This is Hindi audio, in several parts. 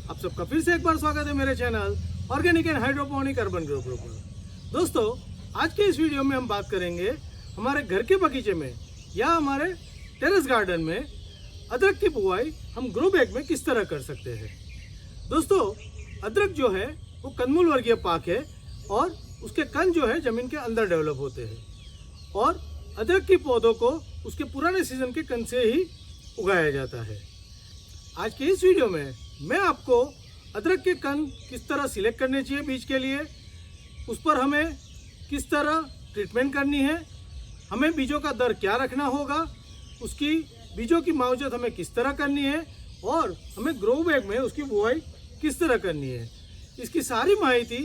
आप सबका फिर से एक बार स्वागत है मेरे channel organic and hydroponic urban grow पर। दोस्तों, आज के इस वीडियो में हम बात करेंगे हमारे घर के बगीचे में या हमारे टेरेस गार्डन में अदरक की बुआई हम ग्रो बैग में किस तरह कर सकते हैं। दोस्तों, अदरक जो है वो कंदमूल वर्गीय पाक है और उसके कण जो है ज़मीन के अंदर डेवलप होते हैं और अदरक की पौधों को उसके पुराने सीजन के कण से ही उगाया जाता है। आज के इस वीडियो में मैं आपको अदरक के कण किस तरह सिलेक्ट करने चाहिए बीज के लिए, उस पर हमें किस तरह ट्रीटमेंट करनी है, हमें बीजों का दर क्या रखना होगा, उसकी बीजों की मावजत हमें किस तरह करनी है और हमें ग्रो बैग में उसकी बुआई किस तरह करनी है, इसकी सारी माहिती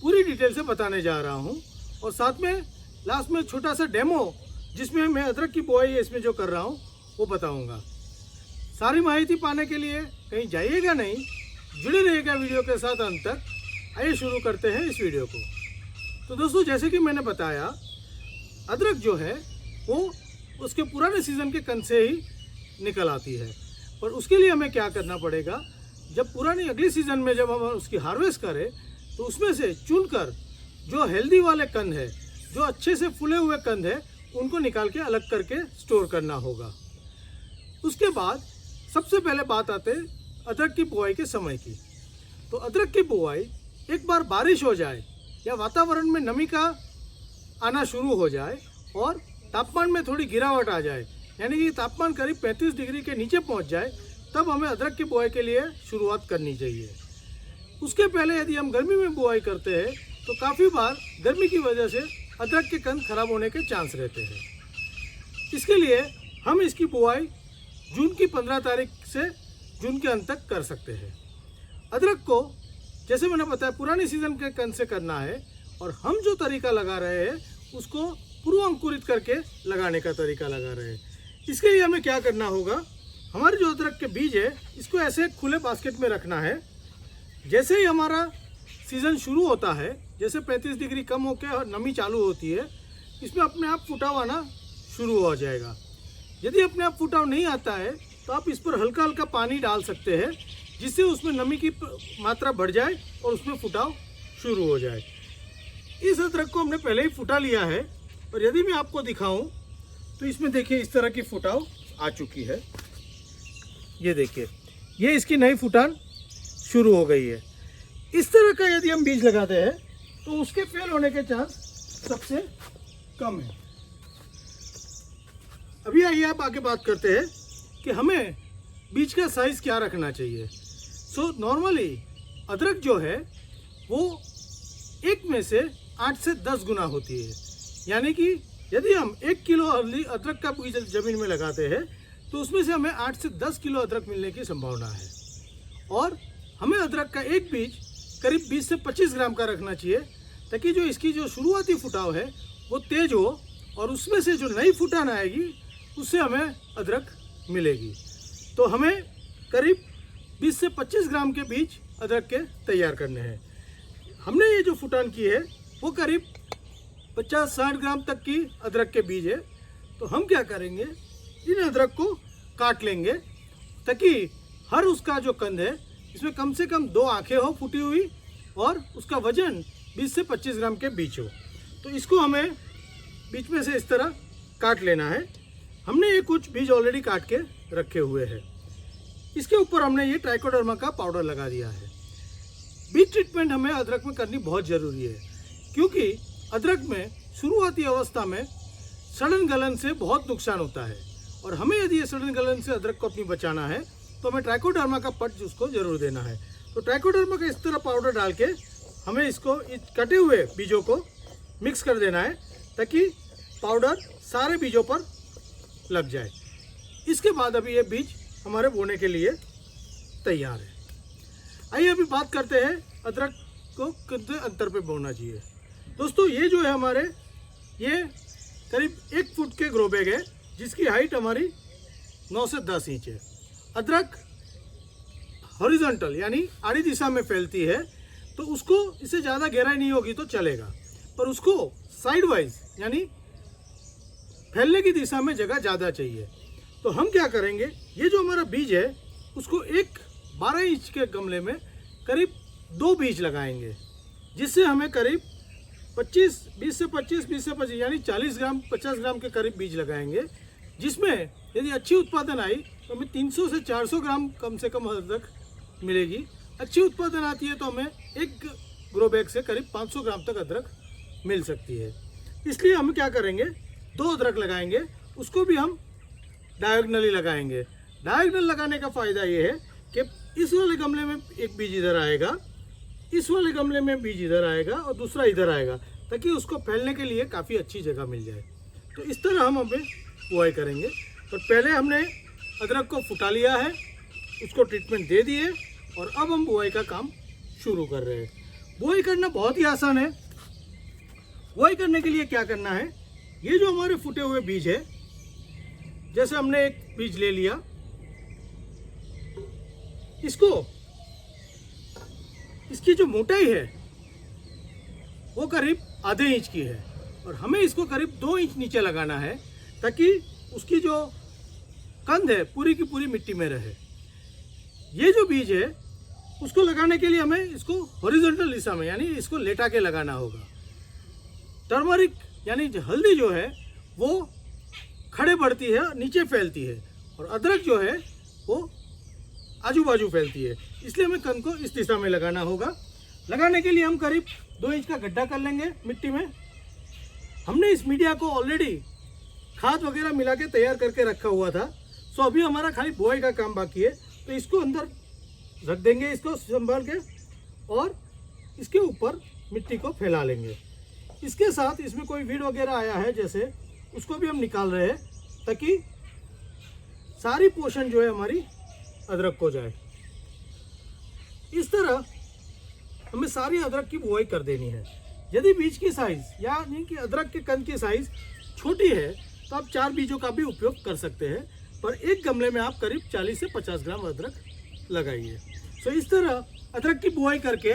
पूरी डिटेल से बताने जा रहा हूं। और साथ में लास्ट में छोटा सा डेमो जिसमें मैं अदरक की बुआई इसमें जो कर रहा हूं वो बताऊंगा। सारी माहिती पाने के लिए कहीं जाइएगा नहीं, जुड़े रहिएगा वीडियो के साथ अंत तक। आइए शुरू करते हैं इस वीडियो को। तो दोस्तों, जैसे कि मैंने बताया, अदरक जो है वो उसके पुराने सीजन के कण से ही निकल आती है। पर उसके लिए हमें क्या करना पड़ेगा, जब पुरानी अगले सीजन में जब हम उसकी हार्वेस्ट करें तो उसमें से चुनकर जो हेल्दी वाले कंद है, जो अच्छे से फूले हुए कंद है, उनको निकाल के अलग करके स्टोर करना होगा। उसके बाद सबसे पहले बात आते अदरक की बुआई के समय की। तो अदरक की बुआई एक बार बारिश हो जाए या वातावरण में नमी का आना शुरू हो जाए और तापमान में थोड़ी गिरावट आ जाए, यानी कि तापमान करीब 35 डिग्री के नीचे पहुंच जाए, तब हमें अदरक की बुआई के लिए शुरुआत करनी चाहिए। उसके पहले यदि हम गर्मी में बुआई करते हैं तो काफ़ी बार गर्मी की वजह से अदरक के कंद खराब होने के चांस रहते हैं। इसके लिए हम इसकी बुआई जून की 15 तारीख से जून के अंत तक कर सकते हैं। अदरक को जैसे मैंने बताया पुराने सीजन के कंद से करना है और हम जो तरीका लगा रहे हैं उसको पूर्व अंकुरित करके लगाने का तरीका लगा रहे हैं। इसके लिए हमें क्या करना होगा, हमारे जो अदरक के बीज है इसको ऐसे खुले बास्केट में रखना है। जैसे ही हमारा सीज़न शुरू होता है, जैसे 35 डिग्री कम होकर और नमी चालू होती है, इसमें अपने आप फुटाव आना शुरू हो जाएगा। यदि अपने आप फुटाव नहीं आता है तो आप इस पर हल्का हल्का पानी डाल सकते हैं, जिससे उसमें नमी की मात्रा बढ़ जाए और उसमें फुटाव शुरू हो जाए। इस अदरक को हमने पहले ही फुटा लिया है और यदि मैं आपको दिखाऊं तो इसमें देखिए इस तरह की फुटाव आ चुकी है। ये देखिए, ये इसकी नई फुटान शुरू हो गई है। इस तरह का यदि हम बीज लगाते हैं तो उसके फेल होने के चांस सबसे कम है। अभी आइए आप आगे बात करते हैं कि हमें बीज का साइज क्या रखना चाहिए। सो नॉर्मली अदरक जो है वो एक में से 8 से 10 गुना होती है, यानी कि यदि हम 1 किलो अदरक का बीज जमीन में लगाते हैं तो उसमें से हमें 8 से 10 किलो अदरक मिलने की संभावना है। और हमें अदरक का एक बीज करीब 20 से 25 ग्राम का रखना चाहिए, ताकि जो इसकी जो शुरुआती फुटाव है वो तेज हो और उसमें से जो नई फुटान आएगी उससे हमें अदरक मिलेगी। तो हमें करीब 20 से 25 ग्राम के बीज अदरक के तैयार करने हैं। हमने ये जो फुटान की है वो करीब 50-60 ग्राम तक की अदरक के बीज है। तो हम क्या करेंगे, इन अदरक को काट लेंगे ताकि हर उसका जो कंद है इसमें कम से कम 2 आंखें हो फूटी हुई और उसका वजन 20 से 25 ग्राम के बीच हो। तो इसको हमें बीच में से इस तरह काट लेना है। हमने ये कुछ बीज ऑलरेडी काट के रखे हुए हैं। इसके ऊपर हमने ये ट्राइकोडर्मा का पाउडर लगा दिया है। बीज ट्रीटमेंट हमें अदरक में करनी बहुत ज़रूरी है, क्योंकि अदरक में शुरुआती अवस्था में सड़न गलन से बहुत नुकसान होता है और हमें यदि ये सड़न गलन से अदरक को अपनी बचाना है तो हमें ट्राइकोडर्मा का पट उसको ज़रूर देना है। तो ट्राइकोडर्मा का इस तरह पाउडर डाल के हमें इसको कटे हुए बीजों को मिक्स कर देना है, ताकि पाउडर सारे बीजों पर लग जाए। इसके बाद अभी ये बीज हमारे बोने के लिए तैयार है। आइए अभी बात करते हैं अदरक को कितने अंतर पे बोना चाहिए। दोस्तों, ये जो है हमारे ये करीब 1 फुट के ग्रो बैग है, जिसकी हाइट हमारी 9 से 10 इंच है। अदरक हॉरिजॉन्टल यानी आड़ी दिशा में फैलती है, तो उसको इससे ज़्यादा गहराई नहीं होगी तो चलेगा, पर उसको साइड वाइज यानी फैलने की दिशा में जगह ज़्यादा चाहिए। तो हम क्या करेंगे, ये जो हमारा बीज है उसको एक 12 इंच के गमले में करीब 2 बीज लगाएंगे, जिससे हमें करीब 20 से 25 यानी 40 ग्राम 50 ग्राम के करीब बीज लगाएंगे, जिसमें यदि अच्छी उत्पादन आई तो हमें 300 से 400 ग्राम कम से कम अदरक मिलेगी। अच्छी उत्पादन आती है तो हमें एक ग्रो बैग से करीब 500 ग्राम तक अदरक मिल सकती है। इसलिए हम क्या करेंगे, 2 अदरक लगाएंगे, उसको भी हम डायगोनली लगाएंगे। डायगोनल लगाने का फ़ायदा ये है कि इस वाले गमले में एक बीज इधर आएगा, इस वाले गमले में बीज इधर आएगा और दूसरा इधर आएगा, ताकि उसको फैलने के लिए काफ़ी अच्छी जगह मिल जाए। तो इस तरह हम अभी बुआई करेंगे। पर पहले हमने अदरक को फुटा लिया है, उसको ट्रीटमेंट दे दिए और अब हम बुआई का काम शुरू कर रहे हैं। बुआई करना बहुत ही आसान है। बुआई करने के लिए क्या करना है, ये जो हमारे फुटे हुए बीज है, जैसे हमने एक बीज ले लिया, इसकी जो मोटाई है वो करीब आधे इंच की है और हमें इसको करीब 2 इंच नीचे लगाना है, ताकि उसकी जो कंद है पूरी की पूरी मिट्टी में रहे। ये जो बीज है उसको लगाने के लिए हमें इसको हॉरिजॉन्टल दिशा में यानी इसको लेटा के लगाना होगा। टर्मरिक यानी हल्दी जो है वो खड़े बढ़ती है, नीचे फैलती है, और अदरक जो है वो आजू बाजू फैलती है। इसलिए हमें कंद को इस दिशा में लगाना होगा। लगाने के लिए हम करीब 2 इंच का गड्ढा कर लेंगे मिट्टी में। हमने इस मीडिया को ऑलरेडी खाद वगैरह मिला के तैयार करके रखा हुआ था। सो अभी हमारा खाली बुआई का काम बाकी है। तो इसको अंदर रख देंगे, इसको संभाल के, और इसके ऊपर मिट्टी को फैला लेंगे। इसके साथ इसमें कोई वीड वगैरह आया है जैसे, उसको भी हम निकाल रहे हैं, ताकि सारी पोषण जो है हमारी अदरक को जाए। इस तरह हमें सारी अदरक की बुआई कर देनी है। यदि बीज की साइज़ यानी कि अदरक के कंद की साइज़ छोटी है तो आप 4 बीजों का भी उपयोग कर सकते हैं, पर एक गमले में आप करीब 40 से 50 ग्राम अदरक लगाइए। सो इस तरह अदरक की बुआई करके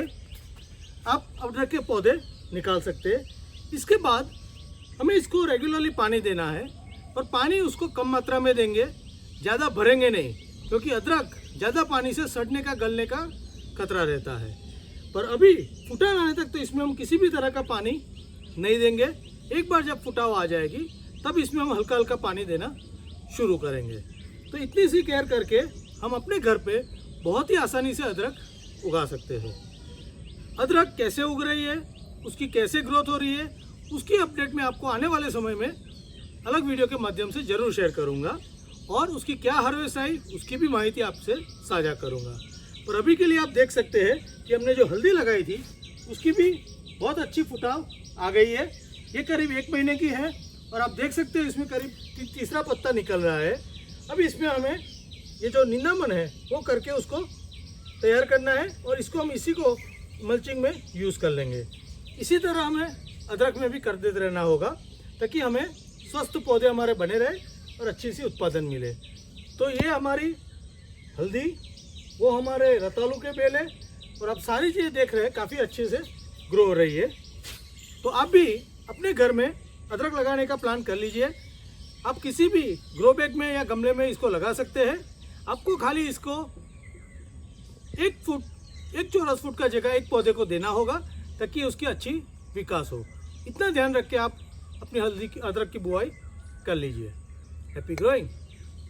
आप अदरक के पौधे निकाल सकते हैं। इसके बाद हमें इसको रेगुलरली पानी देना है, और पानी उसको कम मात्रा में देंगे, ज़्यादा भरेंगे नहीं, क्योंकि अदरक ज़्यादा पानी से सड़ने का गलने का खतरा रहता है। पर अभी फुटान आने तक तो इसमें हम किसी भी तरह का पानी नहीं देंगे। एक बार जब फुटाव आ जाएगी तब इसमें हम हल्का हल्का पानी देना शुरू करेंगे। तो इतनी सी केयर करके हम अपने घर पे बहुत ही आसानी से अदरक उगा सकते हैं। अदरक कैसे उग रही है, उसकी कैसे ग्रोथ हो रही है, उसकी अपडेट मैं आपको आने वाले समय में अलग वीडियो के माध्यम से ज़रूर शेयर करूंगा, और उसकी क्या हार्वेस्ट आई उसकी भी माहिती आपसे साझा करूंगा। पर अभी के लिए आप देख सकते हैं कि हमने जो हल्दी लगाई थी उसकी भी बहुत अच्छी फुटाव आ गई है। ये करीब 1 महीने की है, और आप देख सकते हैं इसमें करीब तीसरा पत्ता निकल रहा है। अभी इसमें हमें ये जो निंदामन है वो करके उसको तैयार करना है, और इसको हम इसी को मल्चिंग में यूज़ कर लेंगे। इसी तरह हमें अदरक में भी कर देते रहना होगा, ताकि हमें स्वस्थ पौधे हमारे बने रहे और अच्छी सी उत्पादन मिले। तो ये हमारी हल्दी, वो हमारे रतालू के बेल है, और आप सारी चीज़ें देख रहे हैं काफ़ी अच्छे से ग्रो हो रही है। तो आप भी अपने घर में अदरक लगाने का प्लान कर लीजिए। आप किसी भी ग्रो बैग में या गमले में इसको लगा सकते हैं। आपको खाली इसको 1 चौरस फुट का जगह एक पौधे को देना होगा, ताकि उसकी अच्छी विकास हो। इतना ध्यान रख के आप अपनी अदरक की बुआई कर लीजिए। Happy growing.